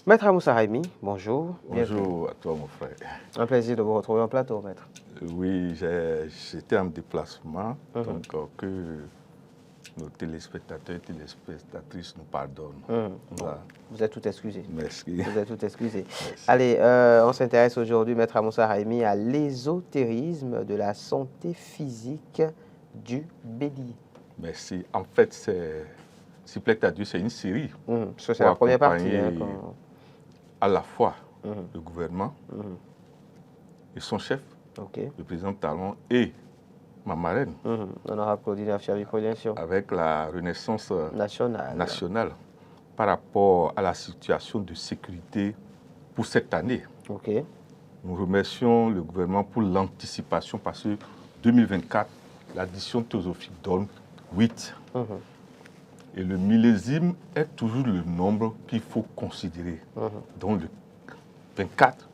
Maître Amoussa Raimi, bonjour. Bonjour à toi, mon frère. Un plaisir de vous retrouver en plateau, maître. Oui, j'étais en déplacement, donc que nos téléspectateurs et téléspectatrices nous pardonnent. Bon, Voilà. vous êtes tout excusé. Merci. Vous êtes tout excusé. Merci. Allez, on s'intéresse aujourd'hui, Maître Amoussa Raimi, à l'ésotérisme de la santé physique du bélier. Merci. En fait, s'il plaît à Dieu, c'est une série Parce que c'est la première partie. Hein, à la fois le gouvernement et son chef, le président Talon, et ma marraine, honorable Claudine Afshari-Prudential, avec la Renaissance nationale par rapport à la situation de sécurité pour cette année. Nous remercions le gouvernement pour l'anticipation parce que 2024, l'addition théosophique donne 8. Et le millésime est toujours le nombre qu'il faut considérer. Donc le 24,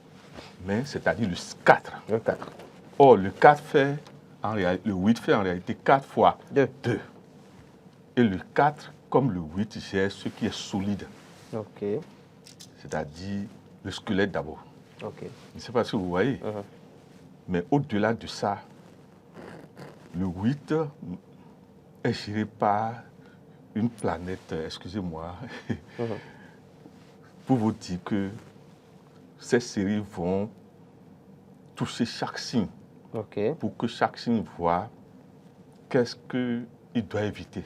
mais c'est-à-dire le 4. Le 4. Or, le 4 fait, le 8 fait en réalité 4 fois 2. Et le 4, comme le 8, gère ce qui est solide. C'est-à-dire le squelette d'abord. Je ne sais pas si vous voyez. Mais au-delà de ça, le 8 est géré par une planète, excusez-moi, pour vous dire que ces séries vont toucher chaque signe pour que chaque signe voit qu'est-ce qu'il doit éviter,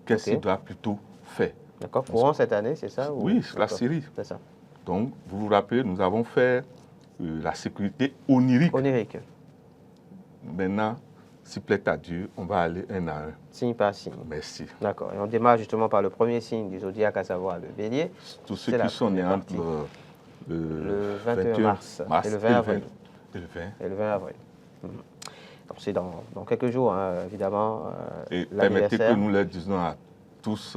qu'est-ce qu'il doit plutôt faire. D'accord, courant cette année, c'est ça? Oui, c'est la série. C'est ça. Donc, vous vous rappelez, nous avons fait la sécurité onirique. Maintenant, s'il plaît à Dieu, on va aller un à un. Signe par signe. Merci. D'accord. Et on démarre justement par le premier signe du zodiaque, à savoir le bélier. Tous ceux qui sont nés entre le 21 mars et le 20 avril. Et le 20 avril. Donc c'est dans quelques jours, hein, évidemment. Et permettez que nous leur disions à tous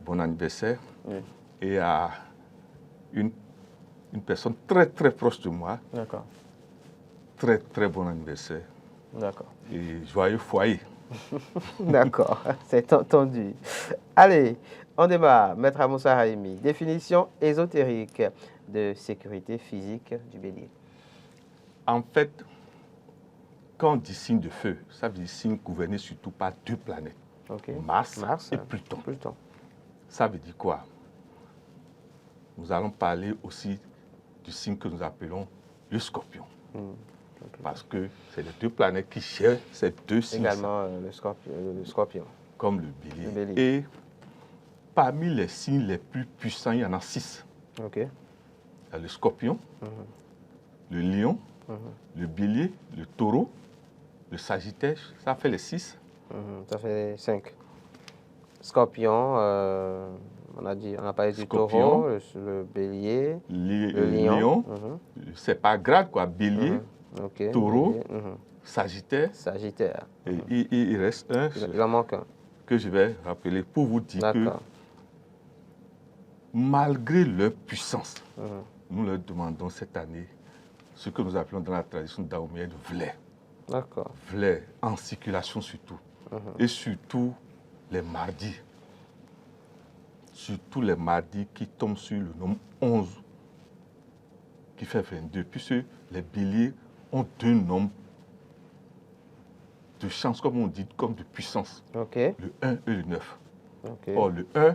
bon anniversaire et à une personne très très proche de moi. D'accord. Très très bon anniversaire. D'accord. Et joyeux foyer. D'accord, c'est entendu. Allez, on démarre. Maître Amoussa Raimi, définition ésotérique de sécurité physique du bélier. En fait, quand on dit signe de feu, ça veut dire signe gouverné surtout par 2 planètes, Mars et Pluton. Ça veut dire quoi? Nous allons parler aussi du signe que nous appelons le Scorpion. Parce que c'est les 2 planètes qui gèrent ces 2 signes. Également le Scorpion. Comme le bélier. Et parmi les signes les plus puissants, il y en a 6. Il y a le Scorpion, le Lion, le Bélier, le Taureau, le Sagittaire. Ça fait les 6. Ça fait 5. Scorpion, on a parlé du Taureau, le Bélier, le Lion. C'est pas grave quoi, Bélier. Taureau, Sagittaire. Et il reste un. Il en manque un. Que je vais rappeler pour vous dire que malgré leur puissance, nous leur demandons cette année ce que nous appelons dans la tradition daoméenne vlé. Vlé en circulation surtout. Et surtout les mardis. Surtout les mardis qui tombent sur le nombre 11, qui fait 22. Puisque les béliers ont 2 nombres de chance, comme on dit, comme de puissance. Le 1 et le 9. Or, le 1,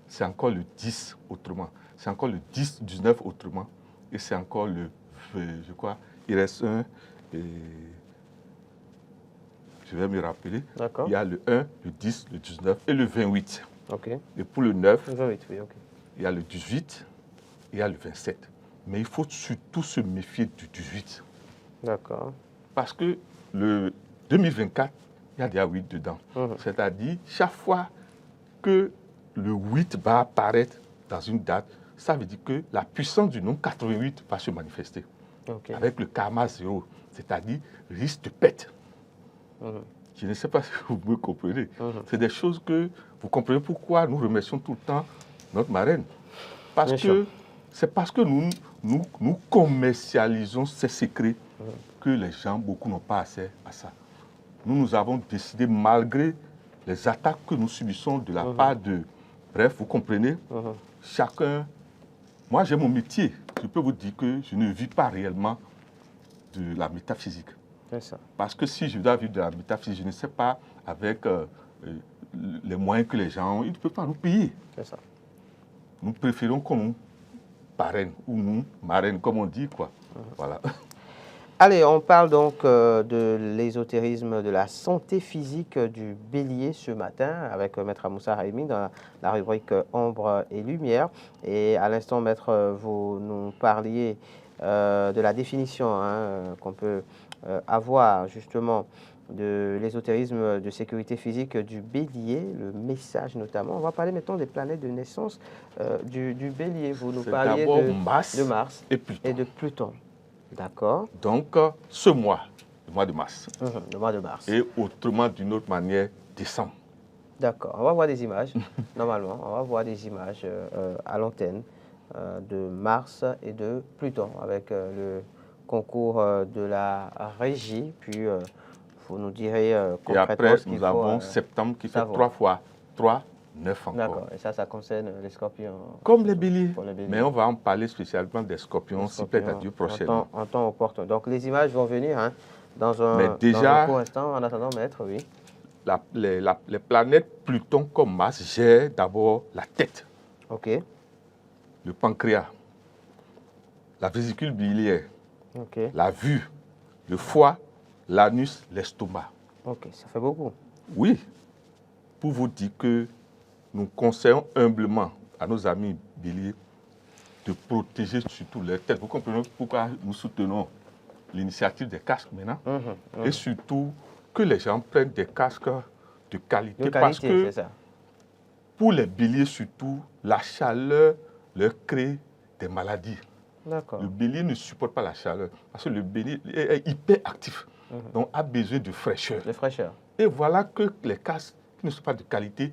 c'est encore le 10 autrement. C'est encore le 10 du 9 autrement. Et c'est encore le, je crois, il reste un, et je vais me rappeler. Il y a le 1, le 10, le 19 et le 28. Et pour le 9, il y a le 18 et il y a le 27. Mais il faut surtout se méfier du 18. Parce que le 2024, il y a déjà 8 dedans. C'est-à-dire, chaque fois que le 8 va apparaître dans une date, ça veut dire que la puissance du nombre 88 va se manifester. Avec le karma 0, c'est-à-dire risque de pète. Je ne sais pas si vous me comprenez. C'est des choses que vous comprenez pourquoi nous remercions tout le temps notre marraine. C'est parce que nous commercialisons ces secrets que les gens, beaucoup n'ont pas accès à ça. Nous avons décidé, malgré les attaques que nous subissons de la part de... Bref, vous comprenez, chacun... Moi, j'ai mon métier. Je peux vous dire que je ne vis pas réellement de la métaphysique. C'est ça. Parce que si je dois vivre de la métaphysique, je ne sais pas avec les moyens que les gens ont, ils ne peuvent pas nous payer. C'est ça. Nous préférons qu'on nous parraine ou nous marraine, comme on dit, quoi. Voilà. Allez, on parle donc de l'ésotérisme de la santé physique du bélier ce matin avec Maître Moussa Haïmi dans la rubrique Ombre et Lumière. Et à l'instant, Maître, vous nous parliez de la définition qu'on peut avoir justement de l'ésotérisme de sécurité physique du bélier, le message notamment. On va parler maintenant des planètes de naissance du bélier. Vous nous parliez de Mars et de Pluton. D'accord. Donc, ce mois, le mois de mars. Le mois de mars. Et autrement, d'une autre manière, décembre. D'accord. On va voir des images, normalement. On va voir des images à l'antenne de Mars et de Pluton avec le concours de la régie. Puis, vous nous direz concrètement. Et après, nous avons septembre qui fait 3 fois 3, 9 encore. D'accord. Et ça concerne les scorpions. Comme les béliers. Mais on va en parler spécialement des scorpions, si peut-être à Dieu prochainement. En temps opportun. Donc, les images vont venir dans un court instant. En attendant, Maître, oui. Les planètes Pluton comme Mars gèrent d'abord la tête. OK. Le pancréas, la vésicule biliaire, la vue, le foie, l'anus, l'estomac. OK, ça fait beaucoup. Oui, pour vous dire que nous conseillons humblement à nos amis béliers de protéger surtout leur tête. Vous comprenez pourquoi nous soutenons l'initiative des casques maintenant? Et surtout que les gens prennent des casques de qualité. Parce que pour les béliers surtout, la chaleur leur crée des maladies. Le bélier ne supporte pas la chaleur parce que le bélier est hyper actif, donc a besoin de fraîcheur. Et voilà que les casques qui ne sont pas de qualité,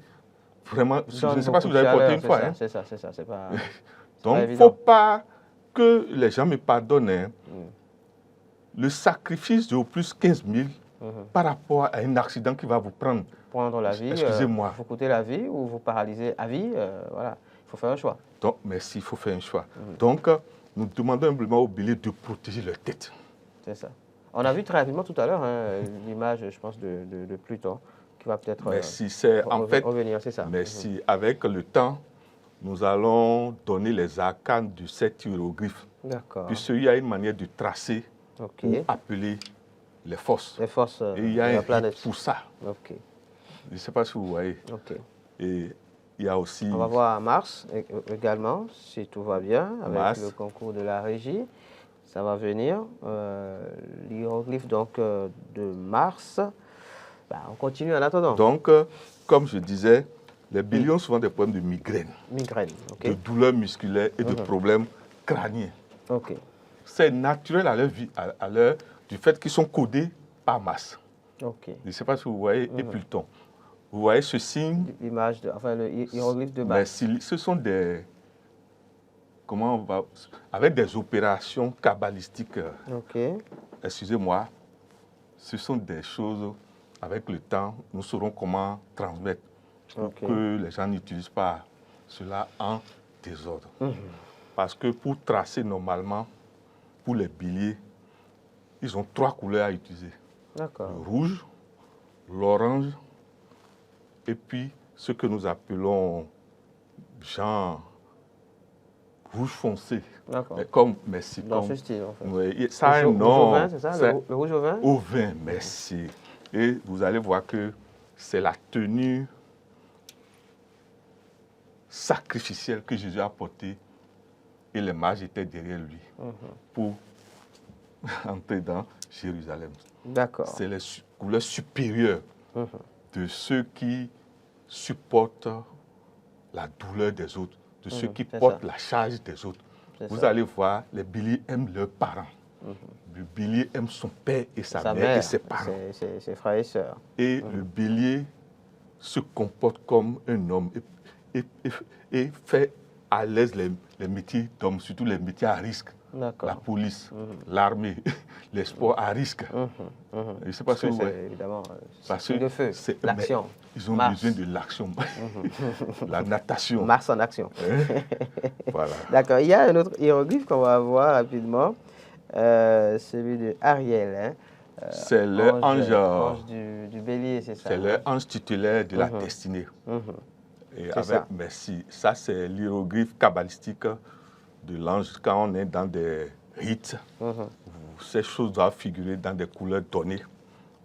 vraiment, je ne sais pas si vous avez porté une fois. C'est ça. C'est pas, donc il ne faut pas que les gens me pardonnent le sacrifice de au plus 15 000 par rapport à un accident qui va vous prendre. Prendre la vie, excusez-moi. vous coûter la vie ou vous paralyser à vie, voilà, il faut faire un choix. Donc, merci, il faut faire un choix. Donc, nous demandons humblement aux béliers de protéger leur tête. C'est ça. On a vu très rapidement tout à l'heure l'image, je pense, de Pluton, qui va peut-être revenir, c'est ça. Merci. Avec le temps, nous allons donner les arcanes de cet hiéroglyphe. D'accord. Puisqu'il y a une manière de tracer pour appeler les forces. Les forces et il y a de la planète. Pour ça. OK. Je ne sais pas si vous voyez. OK. Et il y a aussi... On va voir Mars également, si tout va bien, avec Mars. le concours de la régie. Ça va venir. L'hiéroglyphe donc de Mars. On continue en attendant. Donc, comme je disais, les béliers ont souvent des problèmes de migraine. De douleurs musculaires et de problèmes crâniens. OK. C'est naturel à leur vie, à leur, du fait qu'ils sont codés par Mars. OK. Je ne sais pas si vous voyez, et Pluton. Vous voyez ce signe? L'image, enfin le hiéroglyphe de Mars. Mais ce sont des... Comment on va... Avec des opérations kabbalistiques. Excusez-moi. Ce sont des choses, avec le temps, nous saurons comment transmettre. Pour que les gens n'utilisent pas cela en désordre. Parce que pour tracer normalement, pour les béliers, ils ont 3 couleurs à utiliser. Le rouge, l'orange, et puis ce que nous appelons genre rouge foncé. Merci. Dans ce style, en fait. Oui, ça a un nom. C'est ça, le rouge au vin? Au vin, merci. Et vous allez voir que c'est la tenue sacrificielle que Jésus a portée et les mages étaient derrière lui pour entrer dans Jérusalem. D'accord. C'est les couleurs supérieures de ceux qui supportent la douleur des autres, de ceux qui portent la charge des autres. Vous allez voir, les béliers aiment leurs parents. Le bélier aime son père et sa mère et ses parents. Ses frères et sœurs. Et le bélier se comporte comme un homme et fait à l'aise les métiers d'homme, surtout les métiers à risque. la police, l'armée, les sports à risque. Je ne sais pas si vous voyez. Évidemment, parce que de feu, l'action. Ils ont besoin de l'action. La natation. Mars en action. Voilà. D'accord. Il y a un autre hiéroglyphe qu'on va voir rapidement, celui de Ariel. C'est le ange du bélier, c'est ça. C'est le ange titulaire de la destinée. Et avec, ça. Merci. Ça, c'est l'hiéroglyphe kabbalistique de l'ange. Quand on est dans des rites, ces choses doivent figurer dans des couleurs données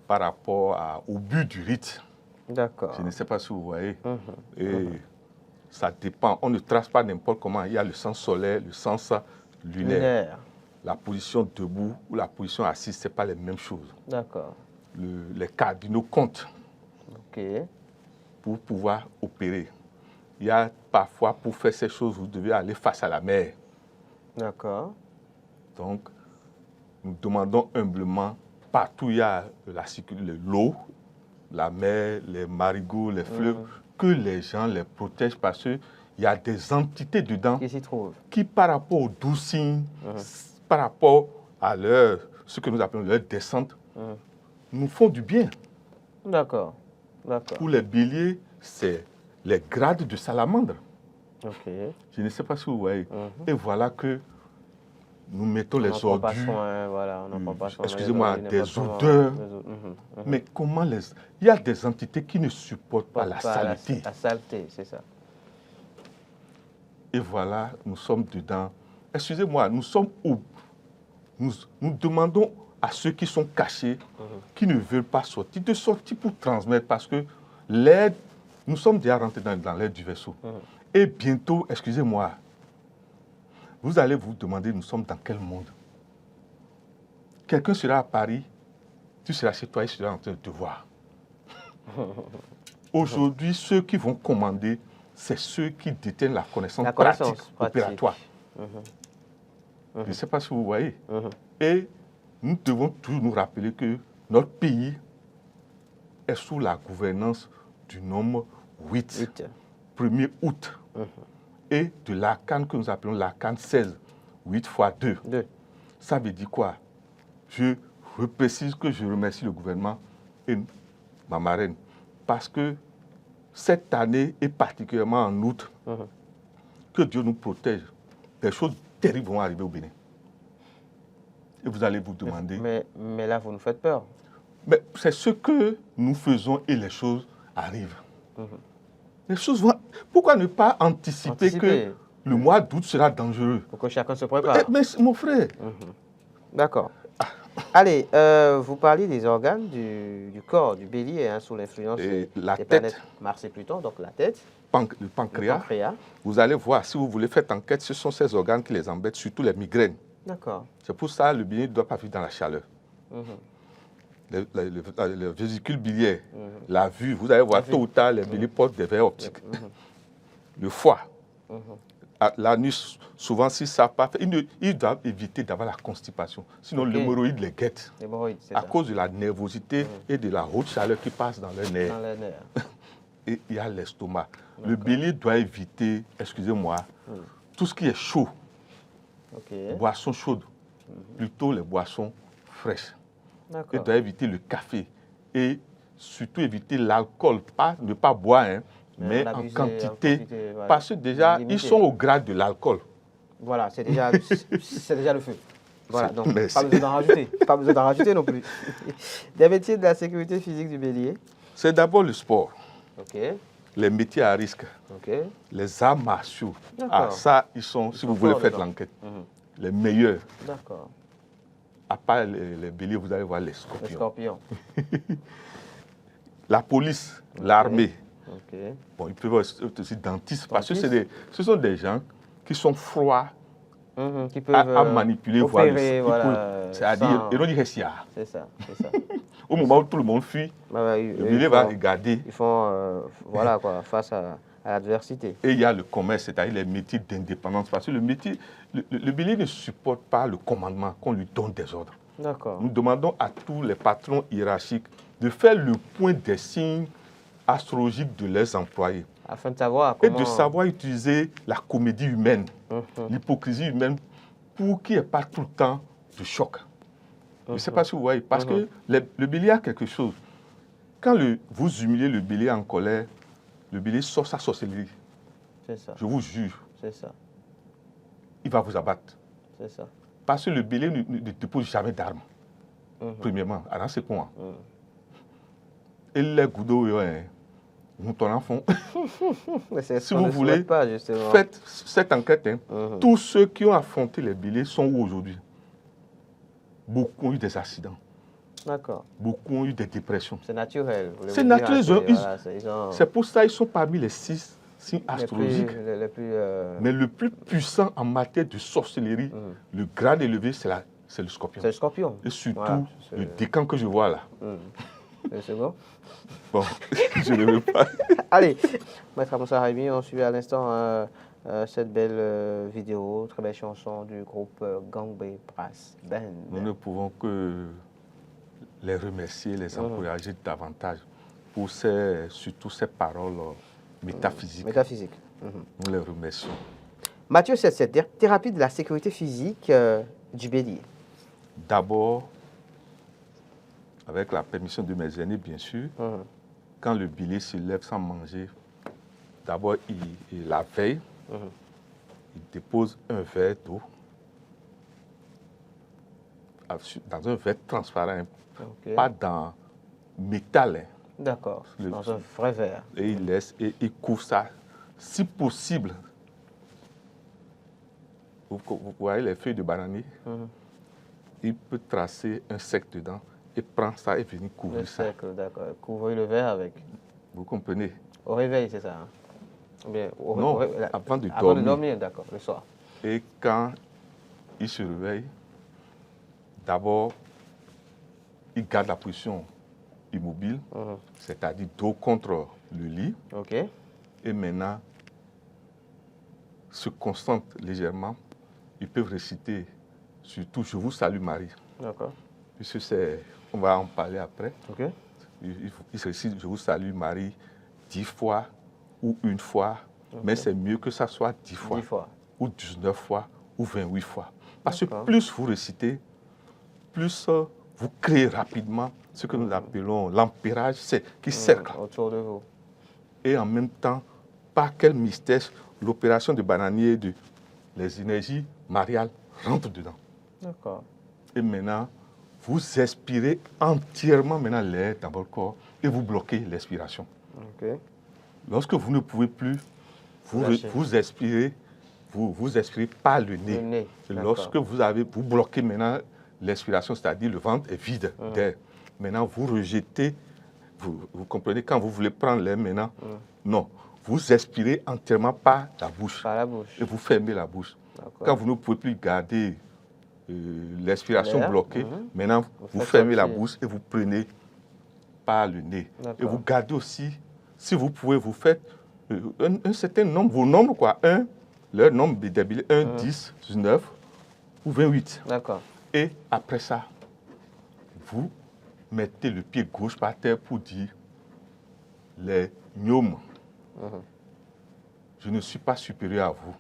par rapport au but du rite. D'accord. Je ne sais pas si vous voyez. Et ça dépend. On ne trace pas n'importe comment. Il y a le sens solaire, le sens lunaire. La position debout ou la position assise, ce n'est pas les mêmes choses. D'accord. Les cardinaux comptent pour pouvoir opérer. Il y a parfois, pour faire ces choses, vous devez aller face à la mer. D'accord. Donc, nous demandons humblement, partout il y a l'eau, la mer, les marigots, les fleuves, que les gens les protègent parce qu'il y a des entités dedans qui s'y trouvent, qui, par rapport aux doux signes, par rapport à ce que nous appelons leur descente, nous font du bien. D'accord. Pour les béliers, c'est les grades de salamandre. Je ne sais pas si vous voyez. Et voilà que nous mettons les ordures, excusez-moi, des odeurs. Mais comment il y a des entités qui ne supportent pas la saleté. La saleté, c'est ça. Et voilà, nous sommes dedans. Excusez-moi, nous demandons à ceux qui sont cachés, qui ne veulent pas sortir, de sortir pour transmettre, parce que l'aide, nous sommes déjà rentrés dans l'aide du vaisseau. Et bientôt, excusez-moi, vous allez vous demander, nous sommes dans quel monde? Quelqu'un sera à Paris, tu seras chez toi et tu seras en train de te voir. Aujourd'hui, ceux qui vont commander, c'est ceux qui détiennent la connaissance pratique opératoire. Je ne sais pas si vous voyez. Et nous devons toujours nous rappeler que notre pays est sous la gouvernance du nombre 8. 1er août. Et de l'arcane que nous appelons l'arcane 16. 8 fois 2. Ça veut dire quoi? Je reprécise que je remercie le gouvernement et ma marraine. Parce que cette année, et particulièrement en août, que Dieu nous protège, des choses terribles vont arriver au Bénin. Et vous allez vous demander... Mais là, vous nous faites peur. Mais c'est ce que nous faisons et les choses arrivent. Les choses vont... Pourquoi ne pas anticiper que le mois d'août sera dangereux? Pour que chacun se prépare. Mais mon frère... D'accord. Allez, vous parliez des organes du corps, du bélier, sous l'influence des planètes Mars et Pluton, donc la tête. Le pancréas. Vous allez voir, si vous voulez faire enquête, ce sont ces organes qui les embêtent, surtout les migraines. D'accord. C'est pour ça que le bélier ne doit pas vivre dans la chaleur. Le vésicule biliaire, la vue, vous allez voir, tôt ou tard, les béliers portent des verres optiques. Le foie, l'anus, souvent, si ça n'a pas fait, ils doivent éviter d'avoir la constipation. Sinon, l'hémorroïde les guette. À cause de la nervosité et de la haute chaleur qui passe dans les nerfs. Et il y a l'estomac. Le bélier doit éviter, excusez-moi, tout ce qui est chaud. Boissons chaudes, plutôt les boissons fraîches. Il doit éviter le café et surtout éviter l'alcool, ne pas boire, mais en quantité, voilà. Parce que déjà, ils sont au grade de l'alcool. Voilà, c'est déjà le feu. Voilà, donc pas besoin d'en rajouter. Pas besoin d'en rajouter non plus. Des métiers de la sécurité physique du bélier. C'est d'abord le sport. Les métiers à risque. Les arts martiaux. Ah, ça, ils sont, si vous voulez faire l'enquête, les meilleurs. D'accord. À part les béliers, vous allez voir les scorpions. Les scorpions. La police, l'armée. Bon, ils peuvent être aussi dentistes, parce que ce sont des gens qui sont froids qui peuvent, à manipuler, opérer, c'est-à-dire, ils ont dit Ressia. C'est ça. Au moment où tout le monde fuit, le bélier va regarder. Ils font, voilà quoi, face à l'adversité. Et il y a le commerce, c'est-à-dire les métiers d'indépendance, parce que le bélier ne supporte pas le commandement, qu'on lui donne des ordres. Nous demandons à tous les patrons hiérarchiques de faire le point des signes astrologiques de leurs employés. Afin de savoir comment... Et de savoir utiliser la comédie humaine, l'hypocrisie humaine pour qu'il n'y ait pas tout le temps de choc. Je ne sais pas si vous voyez, parce que le bélier a quelque chose. Quand vous humiliez le bélier en colère, le bélier sort sa sorcellerie. C'est ça. Je vous jure. C'est ça. Il va vous abattre. C'est ça. Parce que le bélier ne dépose jamais d'armes. Premièrement, alors c'est quoi? Et les goudots, ton enfant. Si vous voulez, faites cette enquête. Tous ceux qui ont affronté les béliers sont où aujourd'hui? Beaucoup ont eu des accidents. D'accord. Beaucoup ont eu des dépressions. C'est naturel. C'est naturel. C'est pour ça qu'ils sont parmi les 6 signes astrologiques. Mais le plus puissant en matière de sorcellerie, le grade élevé, c'est le scorpion. C'est le scorpion. Et surtout, le décan que je vois là. C'est bon? Bon, je ne veux pas. Allez, Maître Moussa Raimi, on suit à l'instant cette belle vidéo, très belle chanson du groupe Gangbe Brass Band. Nous ne pouvons que les remercier, les encourager davantage pour surtout ces paroles métaphysiques. Métaphysiques. Nous les remercions. Matthieu 7.7, thérapie de la sécurité physique du bélier. D'abord, avec la permission de mes aînés, bien sûr, quand le bélier se lève sans manger, d'abord, la veille, il dépose un verre d'eau dans un verre transparent, pas dans métal. D'accord, dans un vrai verre. Et il laisse, et il couvre ça, si possible. Vous voyez les feuilles de bananier, il peut tracer un cercle dedans et prendre ça et venir couvrir le cercle, d'accord. Couvrir le verre avec. Vous comprenez? Au réveil, c'est ça, hein? Bien, non, avant de dormir. Avant de dormir, d'accord, le soir. Et quand il se réveille, d'abord, il garde la position immobile, c'est-à-dire dos contre le lit. OK. Et maintenant, se concentre légèrement. Ils peuvent réciter surtout « Je vous salue Marie ». D'accord. Puisque on va en parler après. OK. Il se récite « Je vous salue Marie » 10 fois ou une fois, mais c'est mieux que ça soit 10 fois, 10 fois, ou 19 fois, ou 28 fois. Parce que plus vous récitez, plus vous créez rapidement ce que nous appelons l'ampérage qui cercle. Autour de vous. Et en même temps, par quel mystère, l'opération de bananier, les énergies mariales rentrent dedans. D'accord. Et maintenant, vous expirez entièrement l'air dans votre corps et vous bloquez l'expiration. Okay. Lorsque vous ne pouvez plus, vous expirez, vous expirez par le nez. Le nez. Et lorsque vous bloquez maintenant l'expiration, c'est-à-dire le ventre est vide d'air. Maintenant, vous rejetez, vous comprenez, quand vous voulez prendre l'air maintenant, non, vous expirez entièrement par la bouche. Par la bouche. Et vous fermez la bouche. Quand vous ne pouvez plus garder l'expiration bloquée, maintenant, vous fermez la bouche et vous prenez par le nez. Et vous gardez aussi, si vous pouvez, vous faites un certain nombre, vos nombres, quoi. Leur nombre des béliers, 1, 10, 19 ou 28. D'accord. Et après ça, vous mettez le pied gauche par terre pour dire les gnomes. Je ne suis pas supérieur à vous.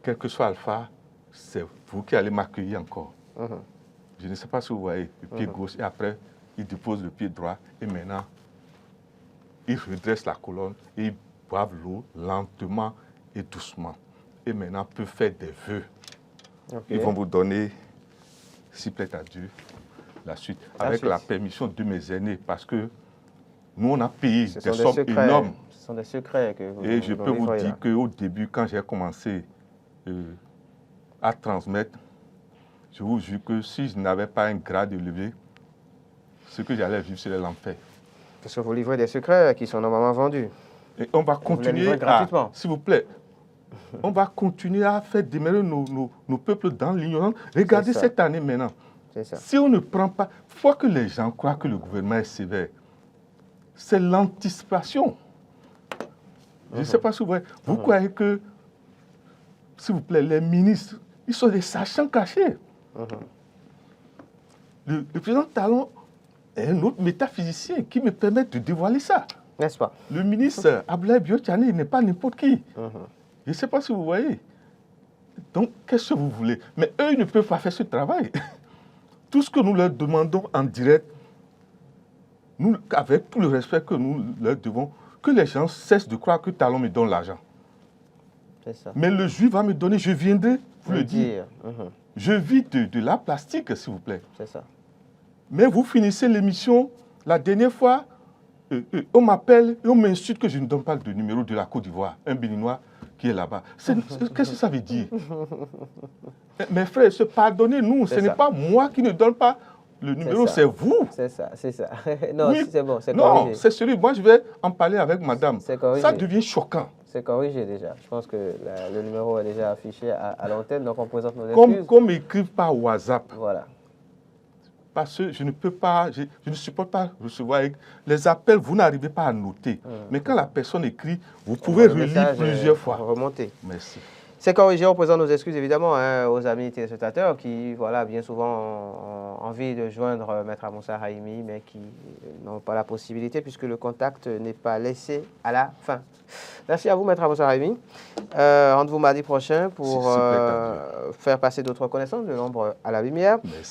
Quel que soit Alpha, c'est vous qui allez m'accueillir encore. Je ne sais pas si vous voyez le pied gauche et après, il dépose le pied droit et maintenant, il redresse la colonne et il boive l'eau lentement et doucement. Et maintenant, peut faire des vœux. Ils vont vous donner, s'il plaît à Dieu, la suite, avec la permission de mes aînés, parce que nous, on a payé des sommes énormes. Ce sont des secrets que vous Et je peux vous dire qu'au début, quand j'ai commencé à transmettre, je vous jure que si je n'avais pas un grade élevé, ce que j'allais vivre serait l'enfer. Parce que vous livrez des secrets qui sont normalement vendus. Et on va continuer gratuitement. S'il vous plaît, on va continuer à faire demeurer nos peuples dans l'ignorance. Regardez cette année maintenant. Si on ne prend pas, il faut que les gens croient que le gouvernement est sévère. C'est l'anticipation. Je ne sais pas si vous voyez. Vous croyez que, s'il vous plaît, les ministres, ils sont des sachants cachés. Le président Talon est un autre métaphysicien qui me permet de dévoiler ça. N'est-ce pas? Le ministre Abdoulaye Biotchane n'est pas n'importe qui. Je ne sais pas si vous voyez. Donc, qu'est-ce que vous voulez? Mais eux, ils ne peuvent pas faire ce travail. Tout ce que nous leur demandons en direct, nous, avec tout le respect que nous leur devons, que les gens cessent de croire que Talon me donne l'argent. C'est ça. Mais le juif va me donner, je viendrai vous le dire. Je vis de la plastique, s'il vous plaît. C'est ça. Mais vous finissez l'émission, la dernière fois, on m'appelle et on m'insulte que je ne donne pas le numéro de la Côte d'Ivoire, un Béninois qui est là-bas. Qu'est-ce que ça veut dire? Mes frères, pardonnez-nous, ce n'est pas moi qui ne donne pas le numéro, c'est vous. C'est ça, c'est ça. Non, oui. C'est bon, c'est corrigé. Non, c'est celui, moi je vais en parler avec madame. Ça devient choquant. C'est corrigé déjà. Je pense que le numéro est déjà affiché à l'antenne, donc on présente nos excuses. Comme écrivent par WhatsApp. Voilà. Parce que je ne peux pas, je ne supporte pas recevoir les appels, vous n'arrivez pas à noter. Mais quand la personne écrit, vous pouvez relire plusieurs fois. Remonter. Merci. C'est corrigé, on présente nos excuses évidemment aux amis téléspectateurs qui, voilà, bien souvent ont envie de joindre Maître Moussa Haïmi, mais qui n'ont pas la possibilité puisque le contact n'est pas laissé à la fin. Merci à vous, Maître Moussa Haïmi. Rendez-vous mardi prochain pour faire passer d'autres connaissances de l'ombre à la lumière. Merci.